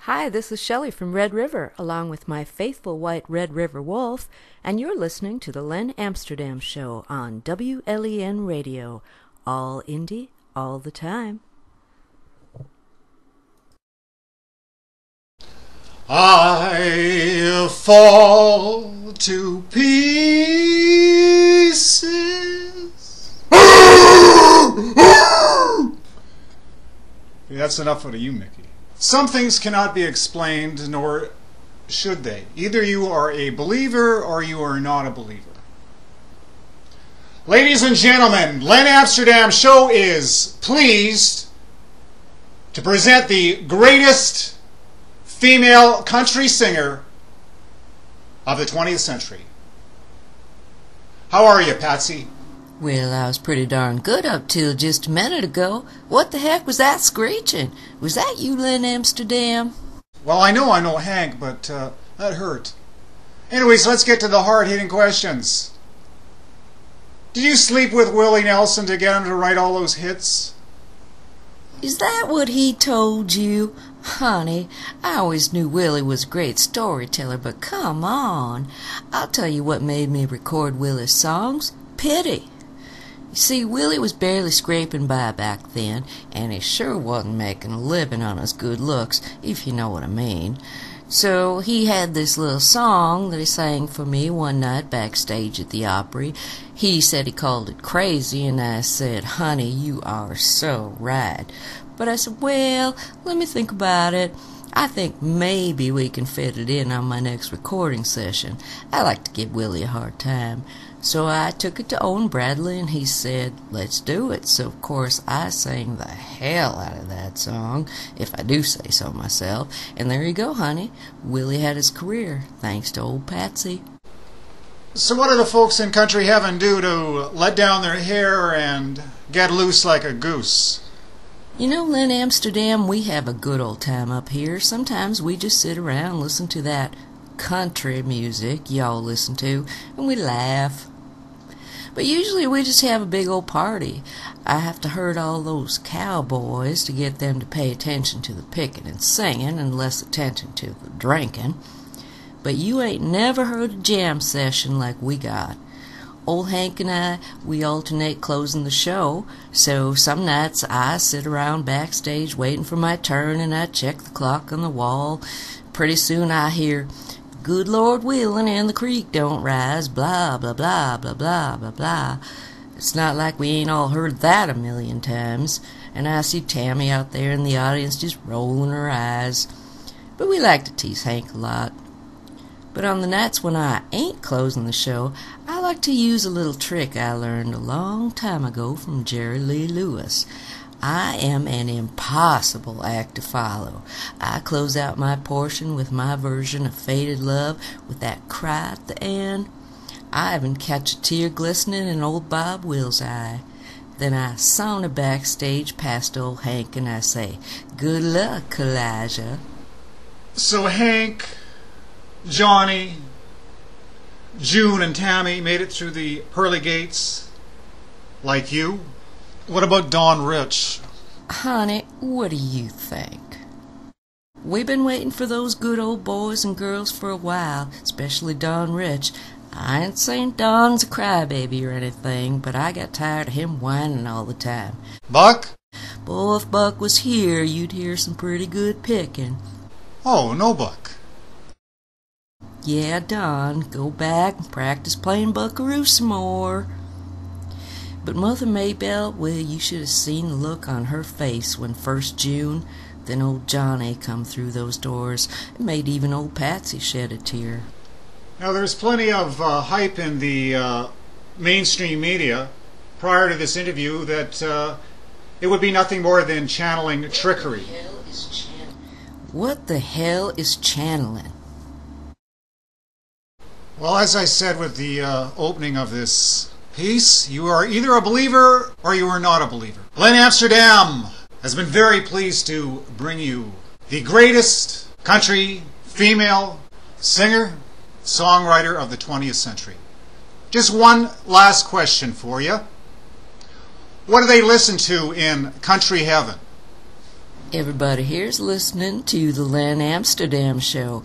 Hi, this is Shelley from Red River, along with my faithful white Red River wolf, and you're listening to the Len Amsterdam Show on WLEN Radio. All indie, all the time. I fall to pieces. That's enough out of you, Mickey. Some things cannot be explained, nor should they. Either you are a believer or you are not a believer. Ladies and gentlemen, Len Amsterdam Show is pleased to present the greatest female country singer of the 20th century. How are you, Patsy? Well, I was pretty darn good up till just a minute ago. What the heck was that screeching? Was that you, Len Amsterdam? Well, I know Hank, but that hurt. Anyways, let's get to the hard-hitting questions. Did you sleep with Willie Nelson to get him to write all those hits? Is that what he told you? Honey, I always knew Willie was a great storyteller, but come on. I'll tell you what made me record Willie's songs. Pity. You see, Willie was barely scraping by back then, and he sure wasn't making a living on his good looks, if you know what I mean. So he had this little song that he sang for me one night backstage at the Opry. He said he called it crazy, and I said, honey, you are so right. But I said, well, let me think about it. I think maybe we can fit it in on my next recording session. I like to give Willie a hard time. So I took it to Owen Bradley, and he said, let's do it. So, of course, I sang the hell out of that song, if I do say so myself. And there you go, honey. Willie had his career, thanks to old Patsy. So what do the folks in country heaven do to let down their hair and get loose like a goose? You know, Len Amsterdam, we have a good old time up here. Sometimes we just sit around and listen to that country music y'all listen to, and we laugh. But usually we just have a big old party. I have to herd all those cowboys to get them to pay attention to the picking and singing and less attention to the drinking. But you ain't never heard a jam session like we got. Old Hank and I, we alternate closing the show, so some nights I sit around backstage waiting for my turn, and I check the clock on the wall. Pretty soon I hear, good Lord willing and the creek don't rise, blah, blah, blah, blah, blah, blah, blah. It's not like we ain't all heard that a million times, and I see Tammy out there in the audience just rolling her eyes. But we like to tease Hank a lot. But on the nights when I ain't closing the show, I like to use a little trick I learned a long time ago from Jerry Lee Lewis. I am an impossible act to follow. I close out my portion with my version of Faded Love with that cry at the end. I even catch a tear glistening in old Bob Will's eye. Then I saunter backstage past old Hank and I say, good luck, Elijah. So Hank, Johnny, June, and Tammy made it through the pearly gates like you? What about Don Rich? Honey, what do you think? We've been waiting for those good old boys and girls for a while, especially Don Rich. I ain't saying Don's a crybaby or anything, but I got tired of him whining all the time. Buck? Boy, if Buck was here, you'd hear some pretty good picking. Oh, no Buck. Yeah, Don, go back and practice playing Buckaroo some more. But Mother Maybelle, well, you should have seen the look on her face when first June, then old Johnny come through those doors. It made even old Patsy shed a tear. Now, there's plenty of hype in the mainstream media prior to this interview that it would be nothing more than channeling trickery. What the hell is channeling? Well, as I said with the opening of this piece, you are either a believer or you are not a believer. Len Amsterdam has been very pleased to bring you the greatest country female singer, songwriter of the 20th century. Just one last question for you. What do they listen to in country heaven? Everybody here's listening to the Len Amsterdam Show